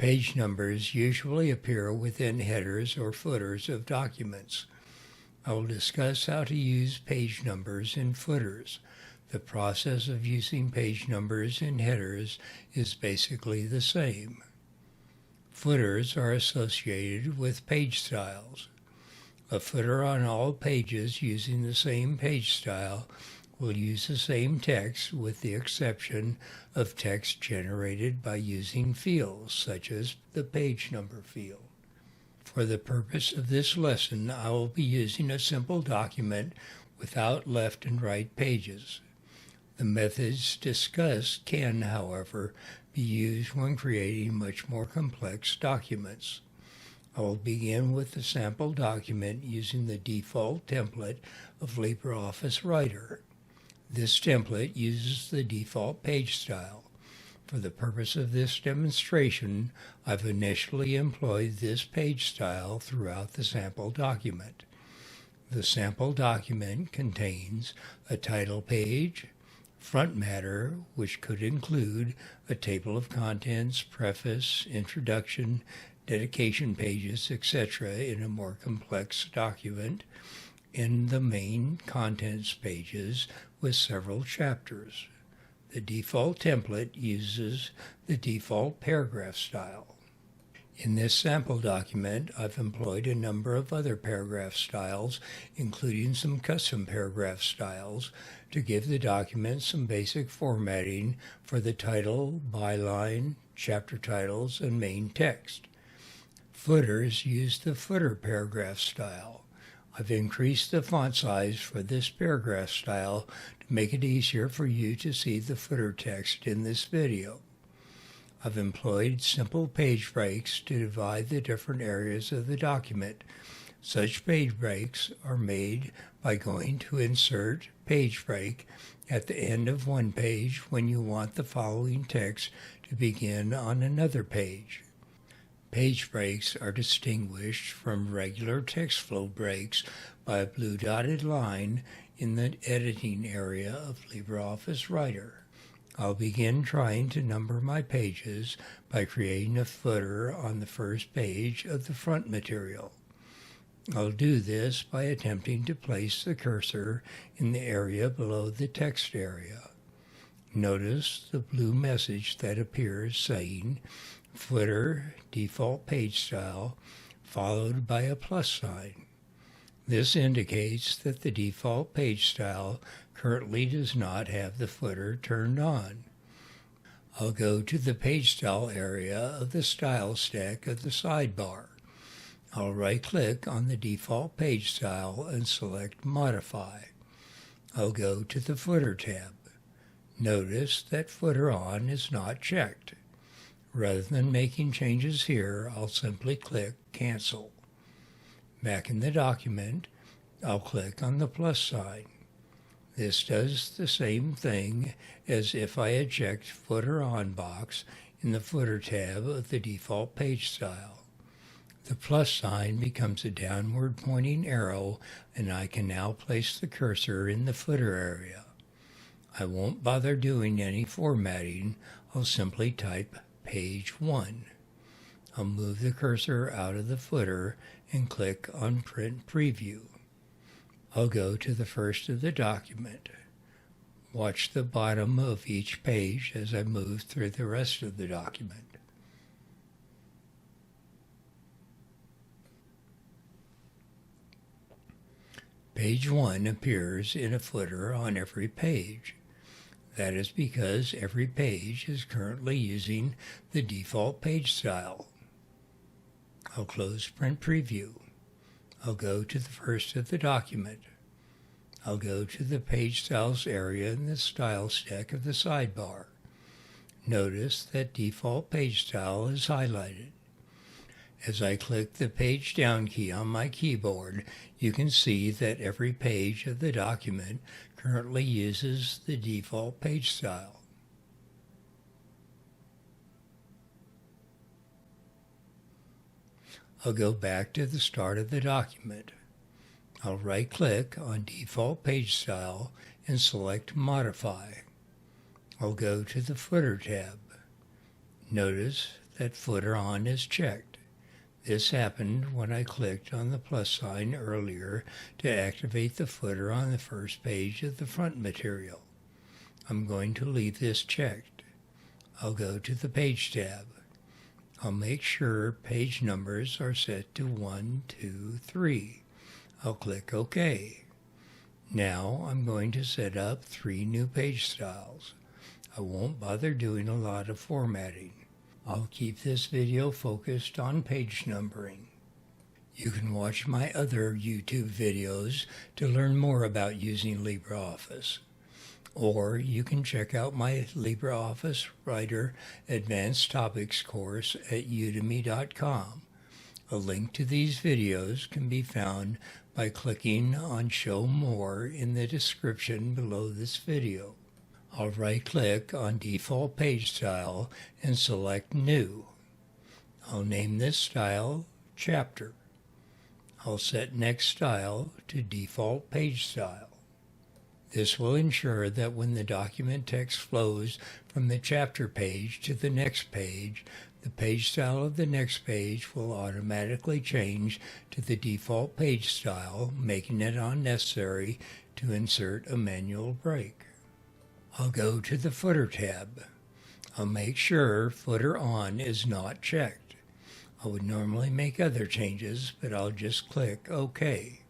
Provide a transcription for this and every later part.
Page numbers usually appear within headers or footers of documents. I will discuss how to use page numbers in footers. The process of using page numbers in headers is basically the same. Footers are associated with page styles. A footer on all pages using the same page style will use the same text with the exception of text generated by using fields such as the page number field. For the purpose of this lesson, I will be using a simple document without left and right pages. The methods discussed can, however, be used when creating much more complex documents. I will begin with the sample document using the default template of LibreOffice Writer. This template uses the default page style. For the purpose of this demonstration, I've initially employed this page style throughout the sample document. The sample document contains a title page, front matter, which could include a table of contents, preface, introduction, dedication pages, etc. in a more complex document, and the main contents pages with several chapters. The default template uses the default paragraph style. In this sample document, I've employed a number of other paragraph styles, including some custom paragraph styles, to give the document some basic formatting for the title, byline, chapter titles, and main text. Footers use the footer paragraph style. I've increased the font size for this paragraph style to make it easier for you to see the footer text in this video. I've employed simple page breaks to divide the different areas of the document. Such page breaks are made by going to Insert Page Break at the end of one page when you want the following text to begin on another page. Page breaks are distinguished from regular text flow breaks by a blue dotted line in the editing area of LibreOffice Writer. I'll begin trying to number my pages by creating a footer on the first page of the front material. I'll do this by attempting to place the cursor in the area below the text area. Notice the blue message that appears saying Footer Default Page Style followed by a plus sign. This indicates that the default page style currently does not have the footer turned on. I'll go to the page style area of the style stack of the sidebar. I'll right-click on the default page style and select Modify. I'll go to the Footer tab. Notice that Footer On is not checked. Rather than making changes here, I'll simply click Cancel. Back in the document, I'll click on the plus sign. This does the same thing as if I had checked Footer On box in the Footer tab of the default page style. The plus sign becomes a downward pointing arrow, and I can now place the cursor in the footer area. I won't bother doing any formatting. I'll simply type page 1. I'll move the cursor out of the footer and click on Print Preview. I'll go to the first of the document. Watch the bottom of each page as I move through the rest of the document. Page 1 appears in a footer on every page. That is because every page is currently using the default page style. I'll close Print Preview. I'll go to the first of the document. I'll go to the Page Styles area in the Style stack of the sidebar. Notice that Default Page Style is highlighted. As I click the Page Down key on my keyboard, you can see that every page of the document currently uses the default page style. I'll go back to the start of the document. I'll right-click on Default Page Style and select Modify. I'll go to the Footer tab. Notice that footer on is checked. This happened when I clicked on the plus sign earlier to activate the footer on the first page of the front material. I'm going to leave this checked. I'll go to the Page tab. I'll make sure page numbers are set to 1, 2, 3. I'll click OK. Now I'm going to set up 3 new page styles. I won't bother doing a lot of formatting. I'll keep this video focused on page numbering. You can watch my other YouTube videos to learn more about using LibreOffice. Or you can check out my LibreOffice Writer Advanced Topics course at udemy.com. A link to these videos can be found by clicking on Show More in the description below this video. I'll right-click on Default Page Style and select New. I'll name this style Chapter. I'll set Next Style to Default Page Style. This will ensure that when the document text flows from the chapter page to the next page, the page style of the next page will automatically change to the default page style, making it unnecessary to insert a manual break. I'll go to the Footer tab. I'll make sure Footer On is not checked. I would normally make other changes, but I'll just click OK.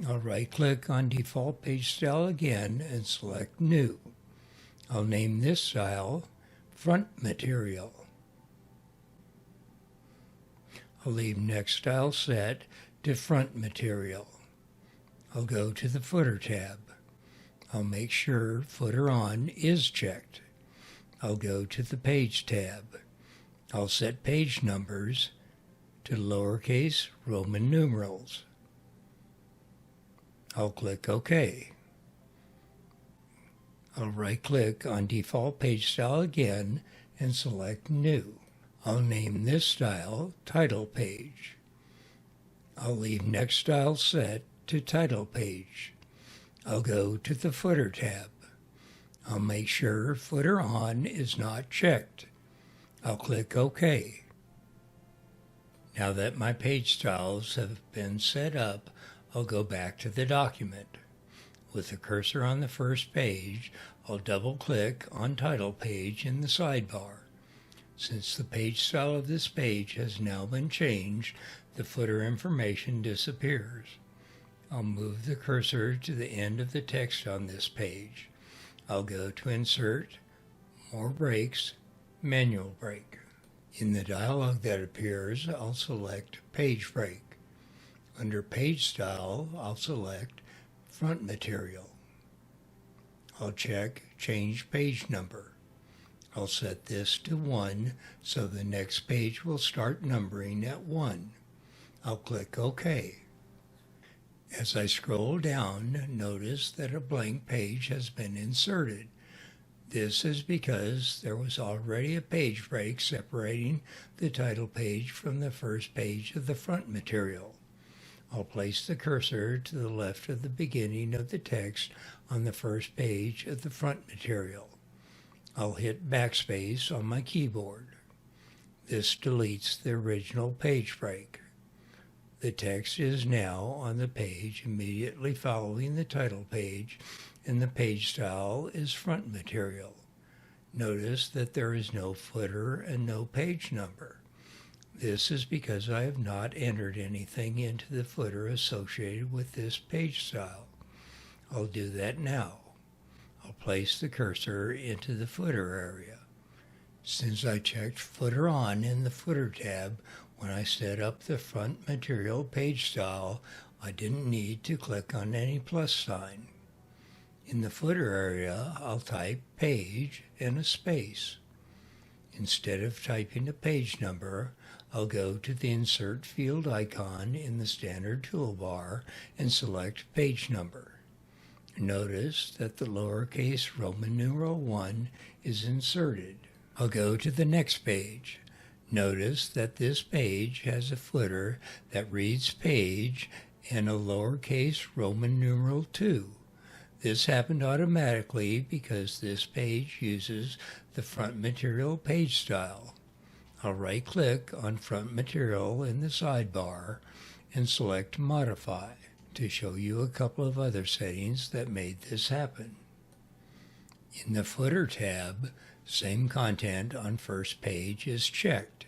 I'll right-click on Default Page Style again and select New. I'll name this style Front Material. I'll leave Next Style set to Front Material. I'll go to the Footer tab. I'll make sure Footer On is checked. I'll go to the Page tab. I'll set page numbers to lowercase Roman numerals. I'll click OK. I'll right-click on Default Page Style again and select New. I'll name this style Title Page. I'll leave Next Style set to Title Page. I'll go to the Footer tab. I'll make sure Footer On is not checked. I'll click OK. Now that my page styles have been set up, I'll go back to the document. With the cursor on the first page, I'll double-click on Title Page in the sidebar. Since the page style of this page has now been changed, the footer information disappears. I'll move the cursor to the end of the text on this page. I'll go to Insert, More Breaks, Manual Break. In the dialog that appears, I'll select Page Break. Under Page Style, I'll select Front Material. I'll check Change Page Number. I'll set this to 1 so the next page will start numbering at 1. I'll click OK. As I scroll down, notice that a blank page has been inserted. This is because there was already a page break separating the title page from the first page of the front material. I'll place the cursor to the left of the beginning of the text on the first page of the front material. I'll hit backspace on my keyboard. This deletes the original page break. The text is now on the page immediately following the title page, and the page style is front material. Notice that there is no footer and no page number. This is because I have not entered anything into the footer associated with this page style. I'll do that now. I'll place the cursor into the footer area. Since I checked Footer On in the Footer tab when I set up the front material page style, I didn't need to click on any plus sign. In the footer area, I'll type Page and a space. Instead of typing a page number, I'll go to the Insert field icon in the standard toolbar and select Page Number. Notice that the lowercase Roman numeral 1 is inserted. I'll go to the next page. Notice that this page has a footer that reads Page and a lowercase Roman numeral 2. This happened automatically because this page uses the front material page style. I'll right-click on Front Material in the sidebar and select Modify to show you a couple of other settings that made this happen. In the Footer tab, Same Content on First Page is checked.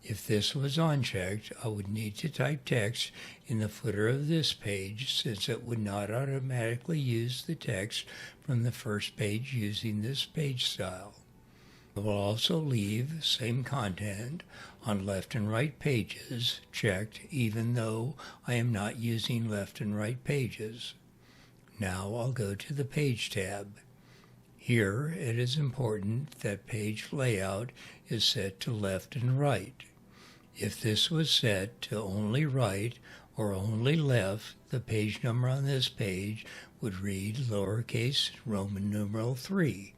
If this was unchecked, I would need to type text in the footer of this page since it would not automatically use the text from the first page using this page style. I will also leave Same Content on left and right pages checked even though I am not using left and right pages. Now I'll go to the Page tab. Here it is important that page layout is set to left and right. If this was set to only right or only left, the page number on this page would read lowercase Roman numeral 3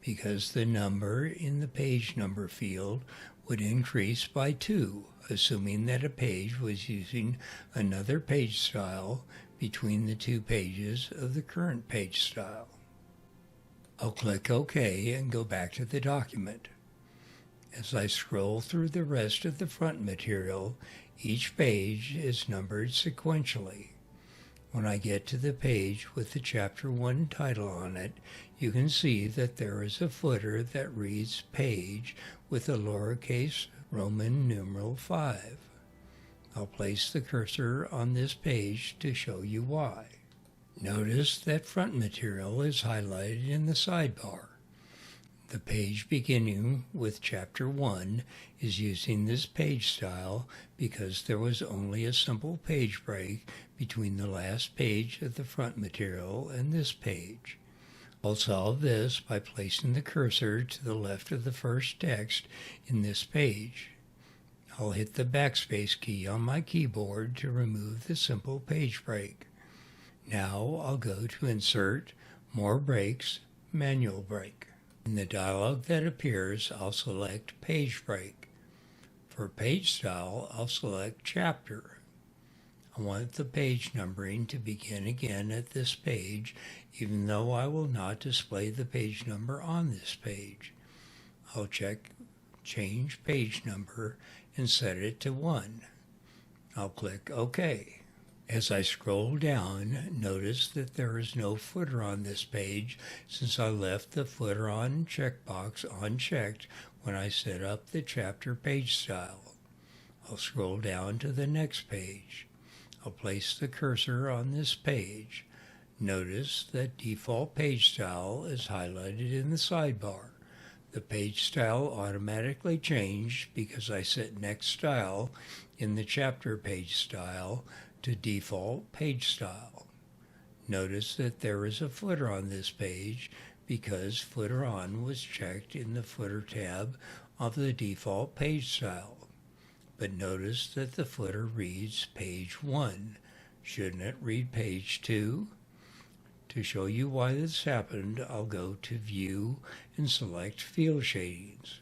because the number in the page number field would increase by 2, assuming that a page was using another page style between the two pages of the current page style. I'll click OK and go back to the document. As I scroll through the rest of the front material, each page is numbered sequentially. When I get to the page with the Chapter 1 title on it, you can see that there is a footer that reads Page with a lowercase Roman numeral 5. I'll place the cursor on this page to show you why. Notice that front material is highlighted in the sidebar. The page beginning with Chapter 1 is using this page style because there was only a simple page break between the last page of the front material and this page. I'll solve this by placing the cursor to the left of the first text in this page. I'll hit the backspace key on my keyboard to remove the simple page break. Now I'll go to Insert, More Breaks, Manual Break. In the dialog that appears, I'll select Page Break. For page style, I'll select Chapter. I want the page numbering to begin again at this page, even though I will not display the page number on this page. I'll check Change Page Number and set it to 1. I'll click OK. As I scroll down, notice that there is no footer on this page since I left the Footer On checkbox unchecked when I set up the chapter page style. I'll scroll down to the next page. I'll place the cursor on this page. Notice that default page style is highlighted in the sidebar. The page style automatically changed because I set Next Style in the chapter page style to default page style. Notice that there is a footer on this page because Footer On was checked in the Footer tab of the default page style. But notice that the footer reads Page 1. Shouldn't it read Page 2? To show you why this happened, I'll go to View and select Field Shadings.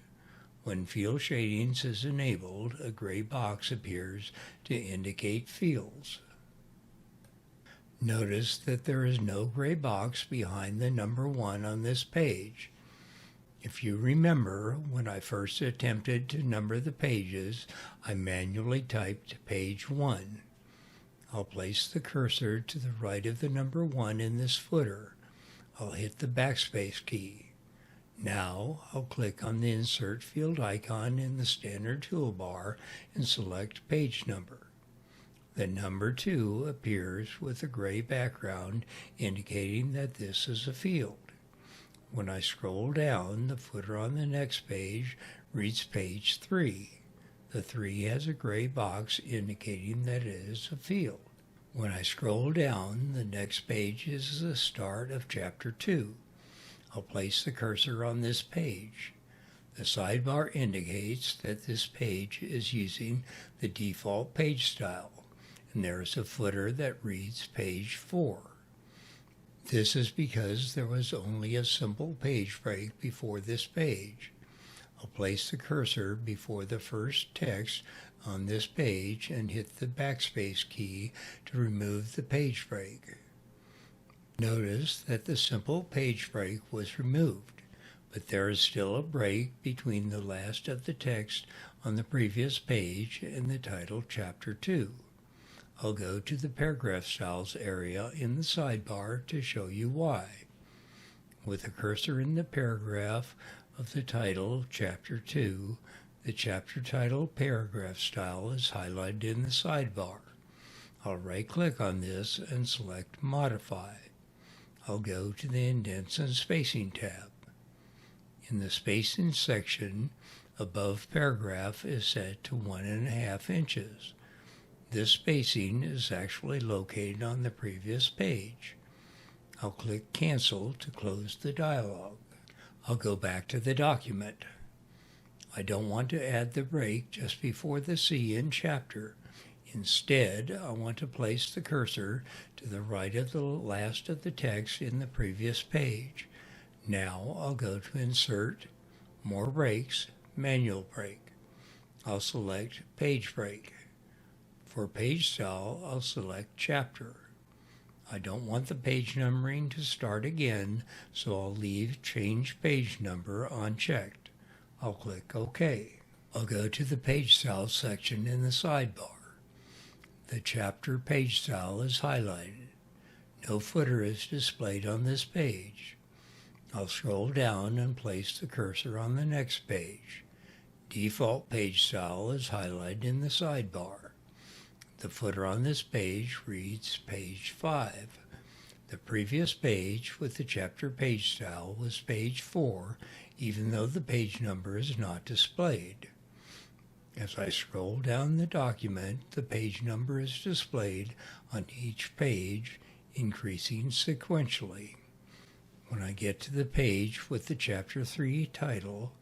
When Field Shadings is enabled, a gray box appears to indicate fields. Notice that there is no gray box behind the number 1 on this page. If you remember, when I first attempted to number the pages, I manually typed Page 1. I'll place the cursor to the right of the number 1 in this footer. I'll hit the backspace key. Now I'll click on the Insert Field icon in the standard toolbar and select Page Number. The number 2 appears with a gray background indicating that this is a field. When I scroll down, the footer on the next page reads Page 3. The 3 has a gray box indicating that it is a field. When I scroll down, the next page is the start of Chapter 2. I'll place the cursor on this page. The sidebar indicates that this page is using the default page style, and there is a footer that reads Page 4. This is because there was only a simple page break before this page. I'll place the cursor before the first text on this page and hit the backspace key to remove the page break. Notice that the simple page break was removed, but there is still a break between the last of the text on the previous page and the title Chapter 2. I'll go to the Paragraph Styles area in the sidebar to show you why. With the cursor in the paragraph of the title Chapter 2, the chapter title paragraph style is highlighted in the sidebar. I'll right-click on this and select Modify. I'll go to the Indents and Spacing tab. In the Spacing section, above paragraph is set to 1.5 inches. This spacing is actually located on the previous page. I'll click Cancel to close the dialog. I'll go back to the document. I don't want to add the break just before the C in chapter. Instead, I want to place the cursor to the right of the last of the text in the previous page. Now I'll go to Insert, More Breaks, Manual Break. I'll select Page Break. For page style, I'll select Chapter. I don't want the page numbering to start again, so I'll leave Change Page Number unchecked. I'll click OK. I'll go to the Page Style section in the sidebar. The chapter page style is highlighted. No footer is displayed on this page. I'll scroll down and place the cursor on the next page. Default page style is highlighted in the sidebar. The footer on this page reads Page 5. The previous page with the chapter page style was Page 4, even though the page number is not displayed. As I scroll down the document, the page number is displayed on each page, increasing sequentially. When I get to the page with the Chapter 3 title,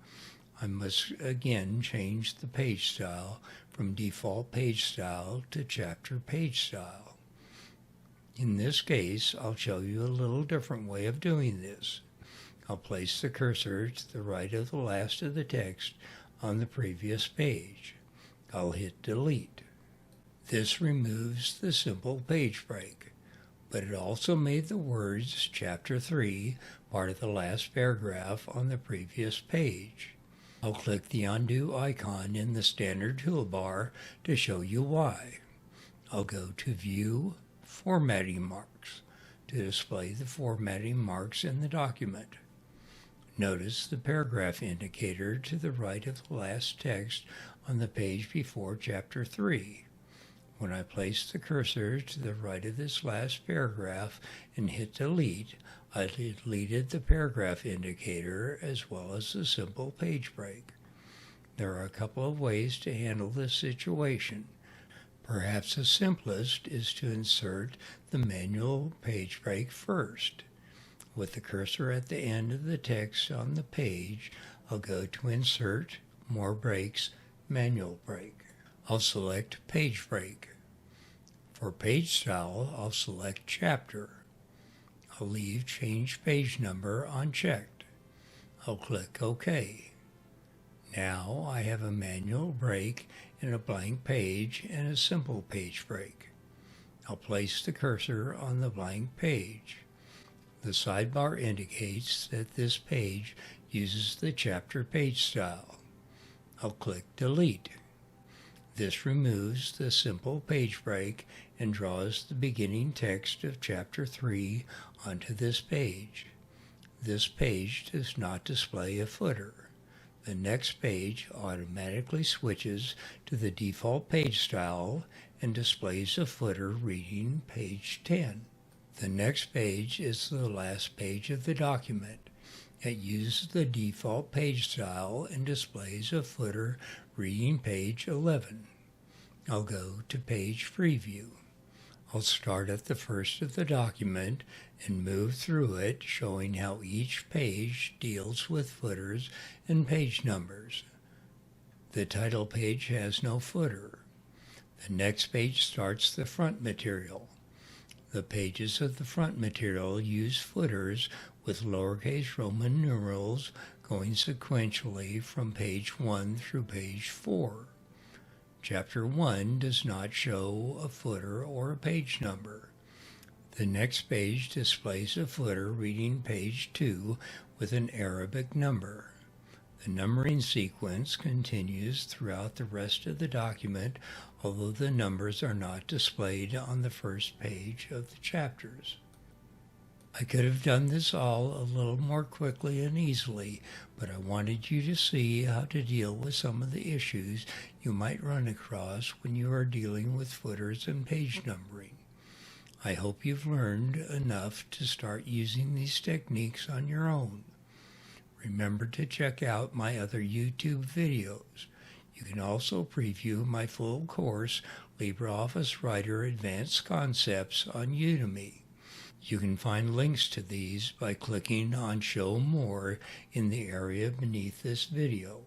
I must again change the page style from default page style to chapter page style. In this case, I'll show you a little different way of doing this. I'll place the cursor to the right of the last of the text on the previous page. I'll hit Delete. This removes the simple page break, but it also made the words Chapter 3 part of the last paragraph on the previous page. I'll click the undo icon in the standard toolbar to show you why. I'll go to View, Formatting Marks to display the formatting marks in the document. Notice the paragraph indicator to the right of the last text on the page before Chapter 3. When I place the cursor to the right of this last paragraph and hit Delete, I deleted the paragraph indicator as well as the simple page break. There are a couple of ways to handle this situation. Perhaps the simplest is to insert the manual page break first. With the cursor at the end of the text on the page, I'll go to Insert, More Breaks, Manual Break. I'll select Page Break. For page style, I'll select Chapter. I'll leave Change Page Number unchecked. I'll click OK. Now I have a manual break and a blank page and a simple page break. I'll place the cursor on the blank page. The sidebar indicates that this page uses the chapter page style. I'll click Delete. This removes the simple page break and draws the beginning text of Chapter 3 onto this page. This page does not display a footer. The next page automatically switches to the default page style and displays a footer reading page 10. The next page is the last page of the document. It uses the default page style and displays a footer reading page 11. I'll go to Page Preview. I'll start at the first of the document and move through it, showing how each page deals with footers and page numbers. The title page has no footer. The next page starts the front material. The pages of the front material use footers with lowercase Roman numerals going sequentially from page 1 through page 4. Chapter 1 does not show a footer or a page number. The next page displays a footer reading page 2 with an Arabic number. The numbering sequence continues throughout the rest of the document, although the numbers are not displayed on the first page of the chapters. I could have done this all a little more quickly and easily, but I wanted you to see how to deal with some of the issues you might run across when you are dealing with footers and page numbering. I hope you've learned enough to start using these techniques on your own. Remember to check out my other YouTube videos. You can also preview my full course, LibreOffice Writer Advanced Concepts, on Udemy. You can find links to these by clicking on Show More in the area beneath this video.